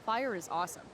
fire is awesome.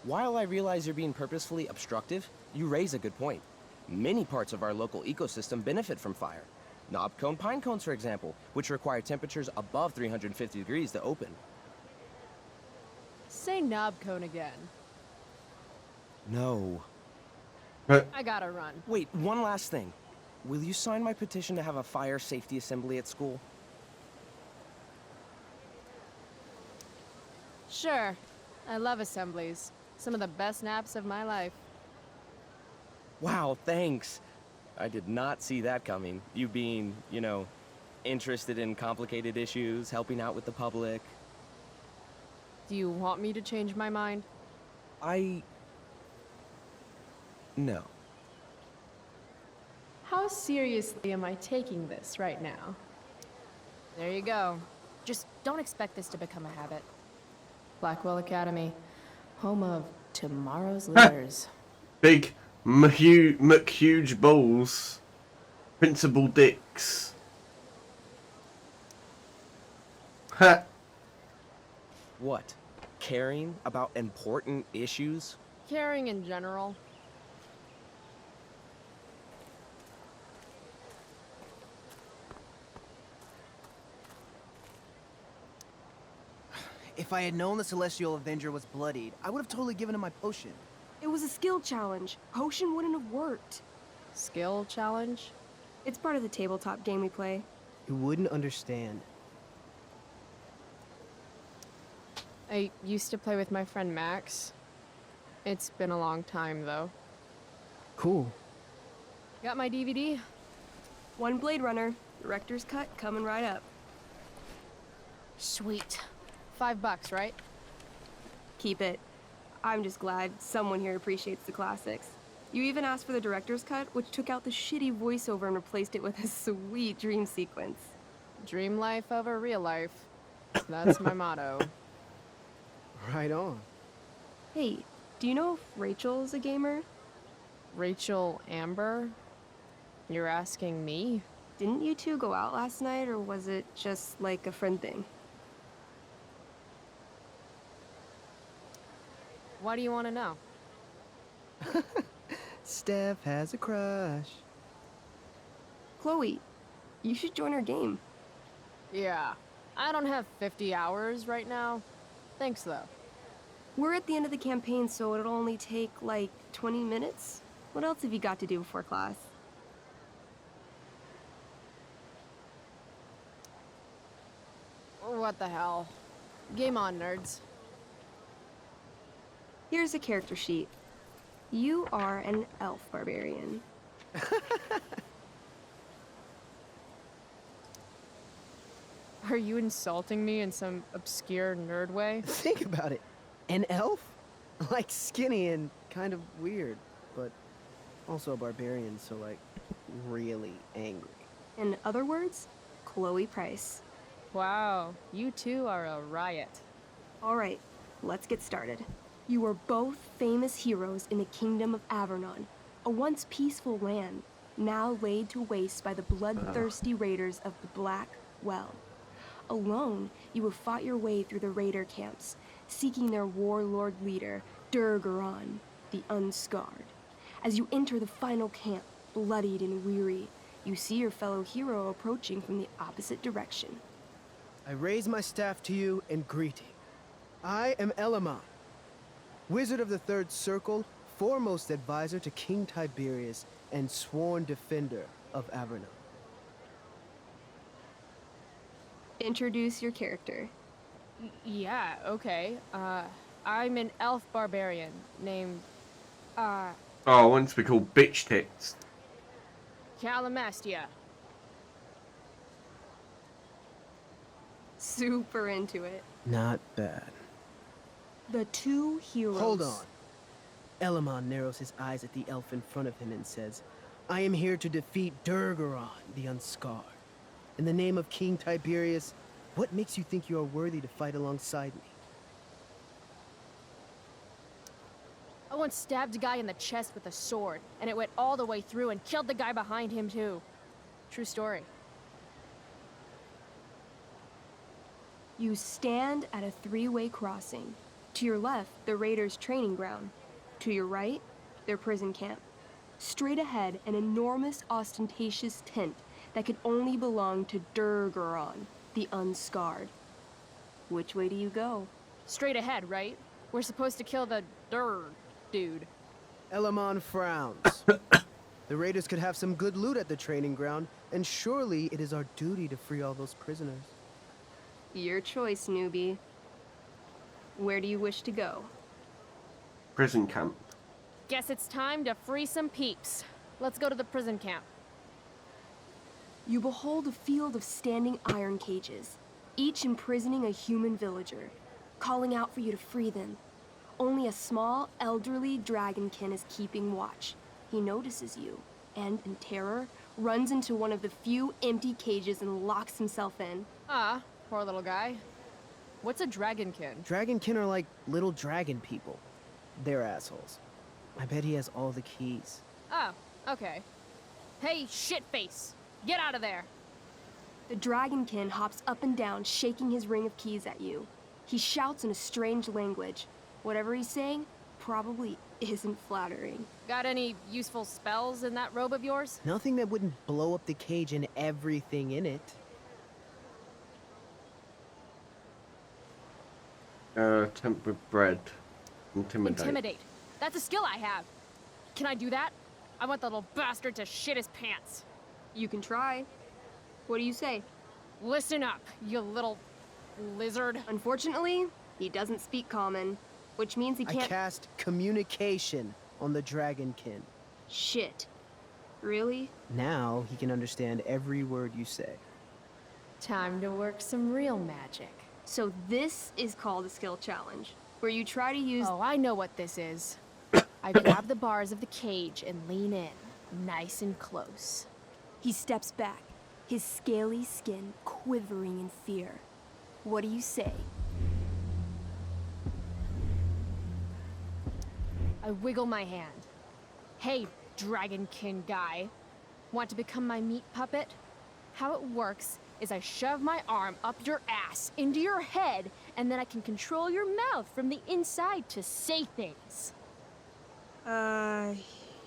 While I realize you're being purposefully obstructive, you raise a good point. Many parts of our local ecosystem benefit from fire. Knobcone pine cones, for example, which require temperatures above 350 degrees to open. Say knob cone again. No. I gotta run. Wait, one last thing. Will you sign my petition to have a fire safety assembly at school? Sure. I love assemblies. Some of the best naps of my life. Wow, thanks. I did not see that coming. You being, interested in complicated issues, helping out with the public. Do you want me to change my mind? No. How seriously am I taking this right now? There you go. Just don't expect this to become a habit. Blackwell Academy, home of tomorrow's leaders. Big McHuge balls. Principal dicks. Ha. What? Caring about important issues? Caring in general. If I had known the Celestial Avenger was bloodied, I would have totally given him my potion. It was a skill challenge. Potion wouldn't have worked. Skill challenge? It's part of the tabletop game we play. You wouldn't understand. I used to play with my friend Max. It's been a long time, though. Cool. Got my DVD? One Blade Runner, director's cut coming right up. Sweet. $5, right? Keep it. I'm just glad someone here appreciates the classics. You even asked for the director's cut, which took out the shitty voiceover and replaced it with a sweet dream sequence. Dream life over real life. That's my motto. Right on. Hey, do you know if Rachel's a gamer? Rachel Amber? You're asking me? Didn't you two go out last night, or was it just like a friend thing? Why do you want to know? Steph has a crush. Chloe, you should join our game. Yeah. I don't have 50 hours right now. Thanks, though. We're at the end of the campaign, so it'll only take, like, 20 minutes. What else have you got to do before class? What the hell? Game on, nerds. Here's a character sheet. You are an elf barbarian. Are you insulting me in some obscure nerd way? Think about it. An elf? Like skinny and kind of weird, but also a barbarian, so like really angry. In other words, Chloe Price. Wow, you two are a riot. All right, let's get started. You are both famous heroes in the Kingdom of Avernon, a once peaceful land, now laid to waste by the bloodthirsty raiders of the Black Well. Alone, you have fought your way through the raider camps, seeking their warlord leader, Durgaron, the Unscarred. As you enter the final camp, bloodied and weary, you see your fellow hero approaching from the opposite direction. I raise my staff to you in greeting. I am Elamon, Wizard of the Third Circle, foremost advisor to King Tiberius, and sworn defender of Avernon. Introduce your character. Yeah, okay. I'm an elf barbarian named, Oh, I want it to be called bitch tits. Calamastia. Super into it. Not bad. The two heroes. Hold on. Elamon narrows his eyes at the elf in front of him and says, I am here to defeat Durgaron, the Unscarred. In the name of King Tiberius, what makes you think you are worthy to fight alongside me? I once stabbed a guy in the chest with a sword, and it went all the way through and killed the guy behind him, too. True story. You stand at a three-way crossing. To your left, the Raiders' training ground. To your right, their prison camp. Straight ahead, an enormous, ostentatious tent that could only belong to Durgaron, the Unscarred. Which way do you go? Straight ahead, right? We're supposed to kill the dude. Elamon frowns. The Raiders could have some good loot at the training ground, and surely it is our duty to free all those prisoners. Your choice, newbie. Where do you wish to go? Prison camp. Guess it's time to free some peeps. Let's go to the prison camp. You behold a field of standing iron cages, each imprisoning a human villager, calling out for you to free them. Only a small, elderly dragonkin is keeping watch. He notices you, and in terror, runs into one of the few empty cages and locks himself in. Ah, poor little guy. What's a dragonkin? Dragonkin are like little dragon people. They're assholes. I bet he has all the keys. Oh, okay. Hey, shitface! Get out of there! The dragonkin hops up and down, shaking his ring of keys at you. He shouts in a strange language. Whatever he's saying probably isn't flattering. Got any useful spells in that robe of yours? Nothing that wouldn't blow up the cage and everything in it. Tempt with bread. Intimidate. Intimidate. That's a skill I have. Can I do that? I want the little bastard to shit his pants. You can try. What do you say? Listen up, you little lizard. Unfortunately, he doesn't speak common, which means he I can't. cast communication on the dragonkin. Shit. Really? Now he can understand every word you say. Time to work some real magic. So this is called a skill challenge, where you try to use. Oh, I know what this is. I grab the bars of the cage and lean in, nice and close. He steps back, his scaly skin quivering in fear. What do you say? I wiggle my hand. Hey, dragonkin guy. Want to become my meat puppet? How it works is I shove my arm up your ass into your head, and then I can control your mouth from the inside to say things.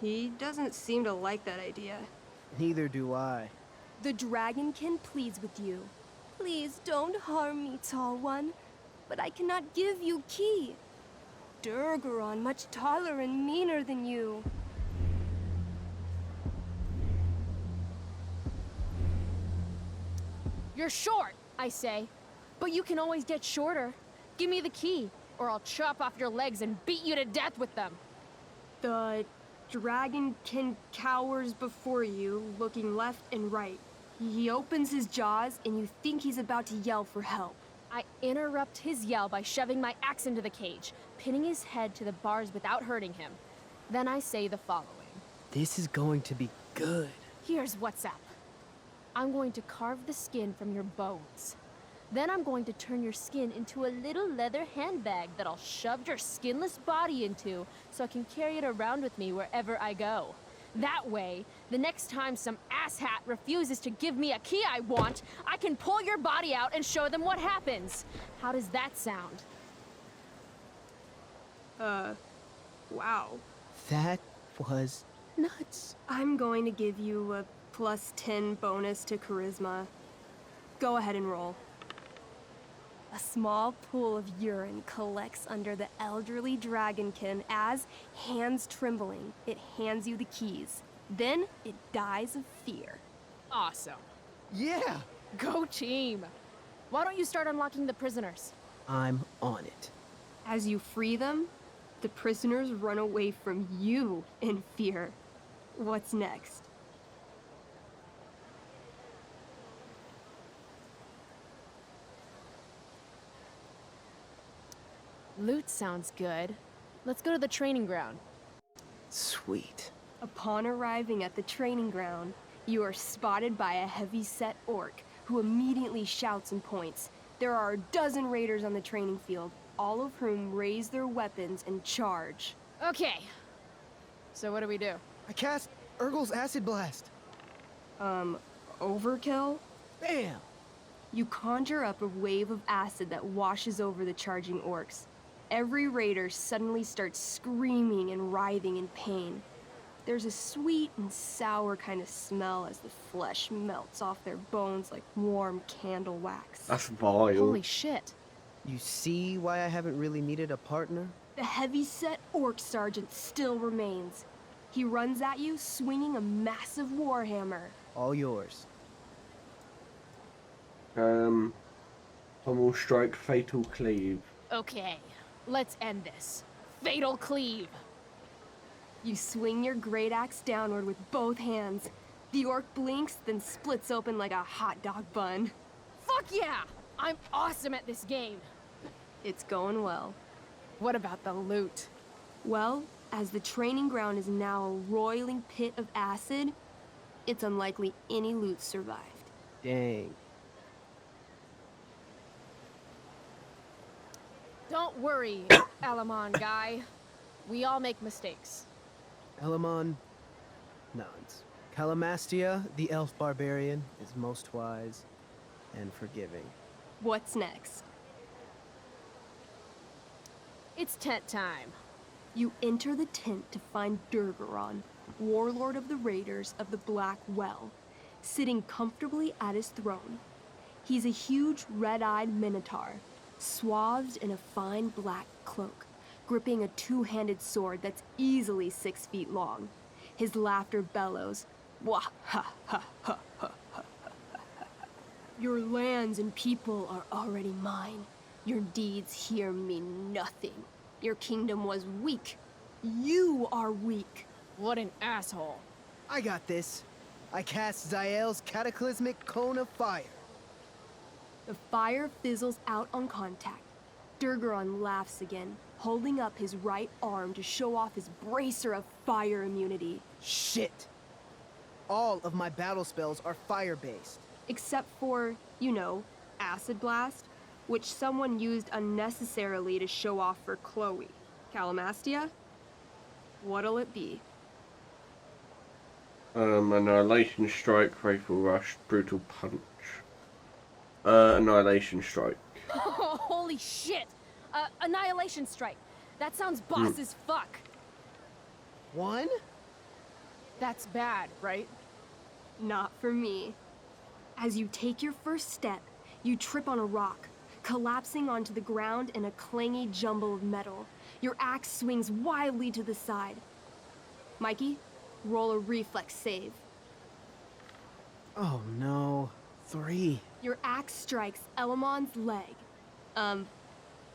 He doesn't seem to like that idea. Neither do I. The dragonkin pleads with you. Please don't harm me, tall one, but I cannot give you key. Durgaron much taller and meaner than you. You're short, I say, but you can always get shorter. Give me the key, or I'll chop off your legs and beat you to death with them. The dragonkin cowers before you, looking left and right. He opens his jaws, and you think he's about to yell for help. I interrupt his yell by shoving my axe into the cage, pinning his head to the bars without hurting him. Then I say the following. This is going to be good. Here's what's up. I'm going to carve the skin from your bones. Then I'm going to turn your skin into a little leather handbag that I'll shove your skinless body into so I can carry it around with me wherever I go. That way, the next time some asshat refuses to give me a key I want, I can pull your body out and show them what happens. How does that sound? Wow. That was nuts. I'm going to give you a +10 bonus to charisma. Go ahead and roll. A small pool of urine collects under the elderly dragonkin as, hands trembling, it hands you the keys. Then it dies of fear. Awesome. Yeah! Go team. Why don't you start unlocking the prisoners? I'm on it. As you free them, the prisoners run away from you in fear. What's next? Loot sounds good. Let's go to the training ground. Sweet. Upon arriving at the training ground, you are spotted by a heavy-set orc who immediately shouts and points. There are a dozen raiders on the training field, all of whom raise their weapons and charge. Okay. So what do we do? I cast Urgel's Acid Blast. Overkill? Bam! You conjure up a wave of acid that washes over the charging orcs. Every raider suddenly starts screaming and writhing in pain. There's a sweet and sour kind of smell as the flesh melts off their bones like warm candle wax. That's vile. Holy shit. You see why I haven't really needed a partner? The heavy-set orc sergeant still remains. He runs at you swinging a massive warhammer. All yours. Pommel strike, fatal cleave. Okay, let's end this. Fatal cleave. You swing your great axe downward with both hands. The orc blinks, then splits open like a hot dog bun. Fuck yeah! I'm awesome at this game. It's going well. What about the loot? Well, as the training ground is now a roiling pit of acid, it's unlikely any loot survived. Dang. Don't worry, Alamon guy. We all make mistakes. Elamon nods. Calamastia, the elf barbarian, is most wise and forgiving. What's next? It's tent time. You enter the tent to find Durgaron, warlord of the Raiders of the Black Well, sitting comfortably at his throne. He's a huge red-eyed minotaur, swathed in a fine black cloak, gripping a two-handed sword that's easily 6 feet long. His laughter bellows, wah ha ha ha ha ha. Your lands and people are already mine. Your deeds here mean nothing. Your kingdom was weak. You are weak. What an asshole. I got this. I cast Zael's cataclysmic cone of fire. The fire fizzles out on contact. Durgaron laughs again, holding up his right arm to show off his bracer of fire immunity. Shit! All of my battle spells are fire-based. Except for, you know, Acid Blast, which someone used unnecessarily to show off for Chloe. Calamastia? What'll it be? Annihilation strike, fatal rush, brutal punch. Annihilation strike. Holy shit! Annihilation strike. That sounds boss as fuck. One? That's bad, right? Not for me. As you take your first step, you trip on a rock, collapsing onto the ground in a clangy jumble of metal. Your axe swings wildly to the side. Mikey, roll a reflex save. Oh no. 3. Your axe strikes Elamon's leg.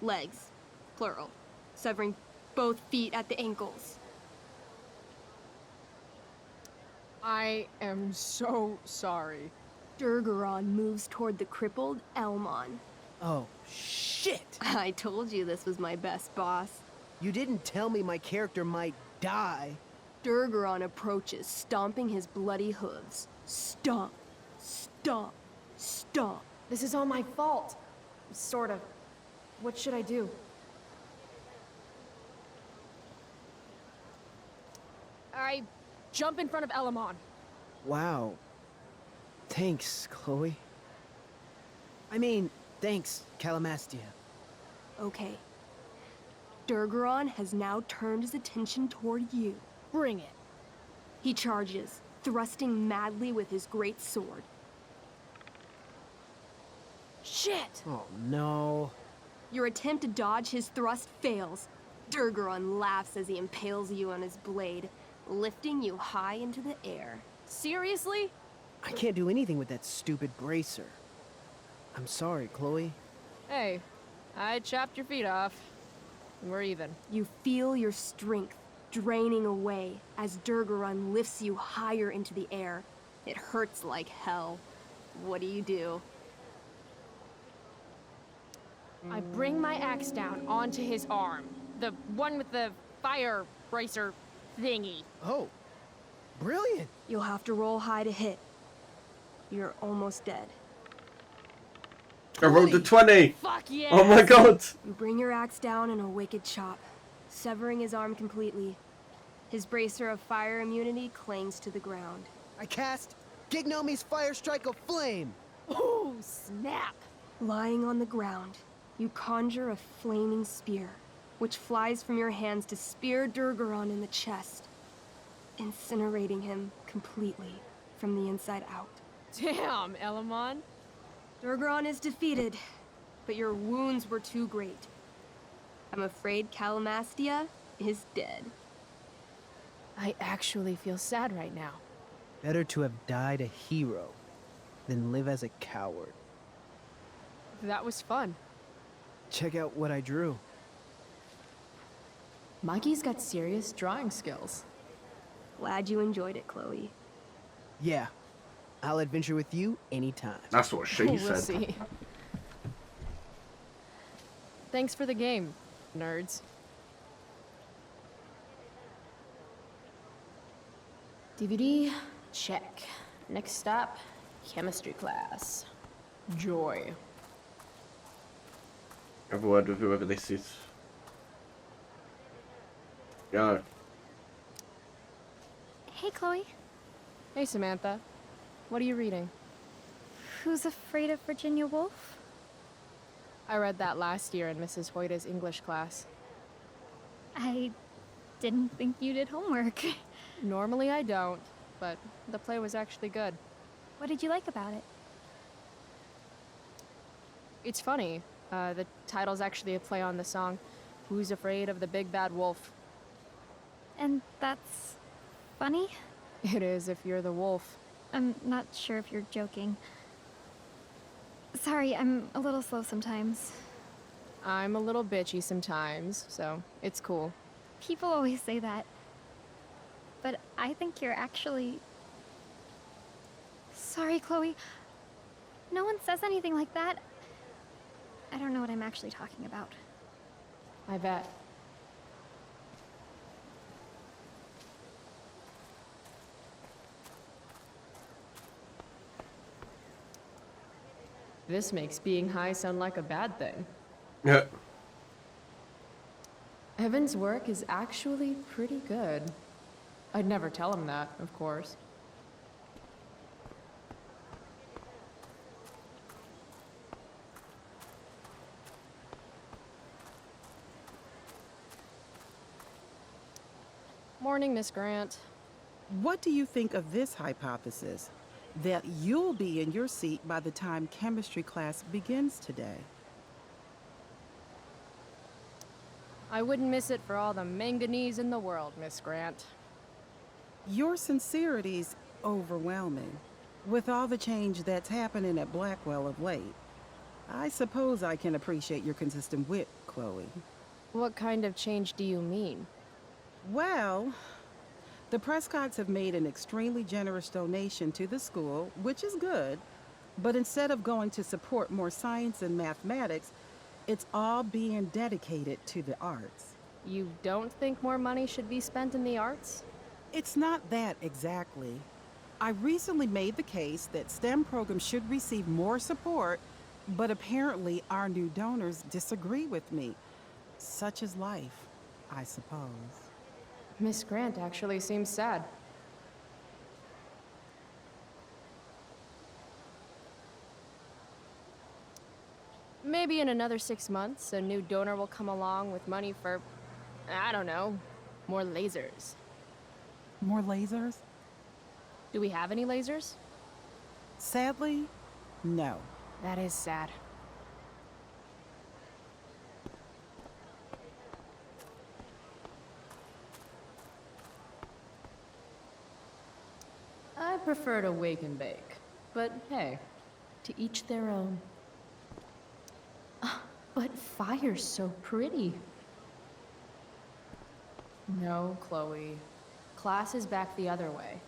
Legs. Plural. Severing both feet at the ankles. I am so sorry. Durgaron moves toward the crippled Elmon. Oh, shit! I told you this was my best boss. You didn't tell me my character might die. Durgaron approaches, stomping his bloody hooves. Stomp, stomp, stomp. This is all my fault. Sort of. What should I do? I jump in front of Elamon. Wow. Thanks, Chloe. I mean, thanks, Calamastia. Okay. Durgaron has now turned his attention toward you. Bring it. He charges, thrusting madly with his great sword. Shit! Oh no. Your attempt to dodge his thrust fails. Durgaron laughs as he impales you on his blade, lifting you high into the air. Seriously? I can't do anything with that stupid bracer. I'm sorry, Chloe. Hey, I chopped your feet off. We're even. You feel your strength draining away as Durgaron lifts you higher into the air. It hurts like hell. What do? I bring my axe down onto his arm. The one with the fire bracer thingy. Oh, brilliant. You'll have to roll high to hit. You're almost dead. I rolled a 20! Fuck yeah! Oh my god! You bring your axe down in a wicked chop, severing his arm completely. His bracer of fire immunity clings to the ground. I cast Gignomi's Fire Strike of Flame. Oh, snap! Lying on the ground, you conjure a flaming spear, which flies from your hands to spear Durgaron in the chest, incinerating him completely from the inside out. Damn, Elamon. Durgaron is defeated, but your wounds were too great. I'm afraid Calamastia is dead. I actually feel sad right now. Better to have died a hero than live as a coward. That was fun. Check out what I drew. Mikey's got serious drawing skills. Glad you enjoyed it, Chloe. Yeah, I'll adventure with you anytime. That's what she We'll said. see. Thanks for the game, nerds. DVD, check. Next stop, chemistry class. Joy. Have a word with whoever this is. Go. Hey, Chloe. Hey, Samantha. What are you reading? Who's Afraid of Virginia Woolf? I read that last year in Mrs. Hoyta's English class. I didn't think you did homework. Normally I don't, but the play was actually good. What did you like about it? It's funny. The title's actually a play on the song, Who's Afraid of the Big Bad Wolf? And that's funny? It is if you're the wolf. I'm not sure if you're joking. Sorry, I'm a little slow sometimes. I'm a little bitchy sometimes, so it's cool. People always say that. But I think you're actually... Sorry, Chloe. No one says anything like that. I don't know what I'm actually talking about. I bet. This makes being high sound like a bad thing. Yeah. Evan's work is actually pretty good. I'd never tell him that, of course. Morning, Miss Grant. What do you think of this hypothesis? That you'll be in your seat by the time chemistry class begins today. I wouldn't miss it for all the manganese in the world, Miss Grant. Your sincerity's overwhelming. With all the change that's happening at Blackwell of late, I suppose I can appreciate your consistent wit, Chloe. What kind of change do you mean? Well, the Prescotts have made an extremely generous donation to the school, which is good, but instead of going to support more science and mathematics, it's all being dedicated to the arts. You don't think more money should be spent in the arts? It's not that exactly. I recently made the case that STEM programs should receive more support, but apparently our new donors disagree with me. Such is life, I suppose. Miss Grant actually seems sad. Maybe in another 6 months, a new donor will come along with money for, I don't know, more lasers. More lasers? Do we have any lasers? Sadly, no. That is sad. I prefer to wake and bake, but hey, to each their own. But fire's so pretty. No, Chloe. Class is back the other way.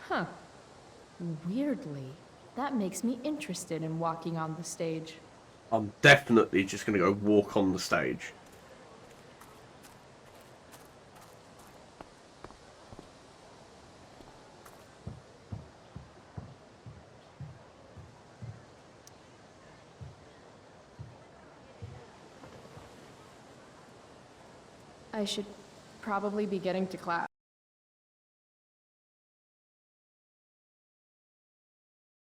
Huh. Weirdly, that makes me interested in walking on the stage. I'm definitely just going to go walk on the stage. I should probably be getting to class.